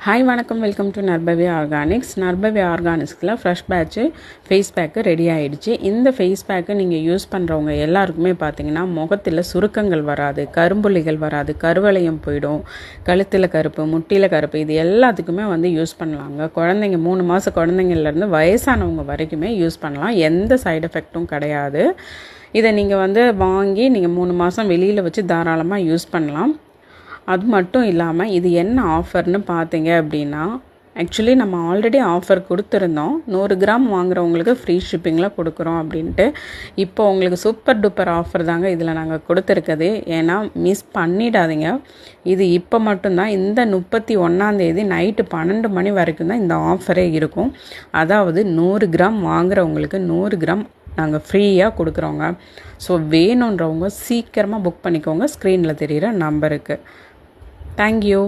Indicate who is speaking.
Speaker 1: Hi வணக்கம், welcome to Narpavi organics. Narpavi ஆர்கானிக்ஸில் fresh batch face pack ready ஆகிடுச்சு. இந்த ஃபேஸ் பேக்கு நீங்கள் யூஸ் பண்ணுறவங்க எல்லாருக்குமே பார்த்தீங்கன்னா முகத்தில் சுருக்கங்கள் வராது, கரும்புள்ளிகள் வராது, கருவளையம் போயிடும், கழுத்தில் கருப்பு, முட்டியில் கருப்பு, இது எல்லாத்துக்குமே யூஸ் பண்ணலாங்க. குழந்தைங்க 3 மாத குழந்தைங்கள்லேருந்து வயசானவங்க வரைக்குமே யூஸ் பண்ணலாம். எந்த சைடு எஃபெக்ட்டும் கிடையாது. இதை நீங்கள் வாங்கி நீங்கள் 3 மாதம் வெளியில் வச்சு தாராளமாக யூஸ் பண்ணலாம். அது மட்டும் இல்லாமல் இது என்ன ஆஃபர்னு பார்த்தீங்க அப்படின்னா, ஆக்சுவலி நம்ம ஆல்ரெடி ஆஃபர் கொடுத்துருந்தோம். 100 கிராம் வாங்குறவங்களுக்கு ஃப்ரீ ஷிப்பிங்கில் கொடுக்குறோம் அப்படின்ட்டு. இப்போ உங்களுக்கு சூப்பர் டூப்பர் ஆஃபர் தாங்க இதில் நாங்கள் கொடுத்துருக்குது. ஏன்னா மிஸ் பண்ணிடாதீங்க. இது இப்போ மட்டும்தான், இந்த 31 நைட்டு 12 மணி வரைக்கும் தான் இந்த ஆஃபரே இருக்கும். அதாவது 100 கிராம் வாங்குறவங்களுக்கு 100 கிராம் நாங்கள் ஃப்ரீயாக கொடுக்குறோங்க. ஸோ வேணுன்றவங்க சீக்கிரமாக புக் பண்ணிக்கோங்க, ஸ்க்ரீனில் தெரிகிற நம்பருக்கு. Thank you.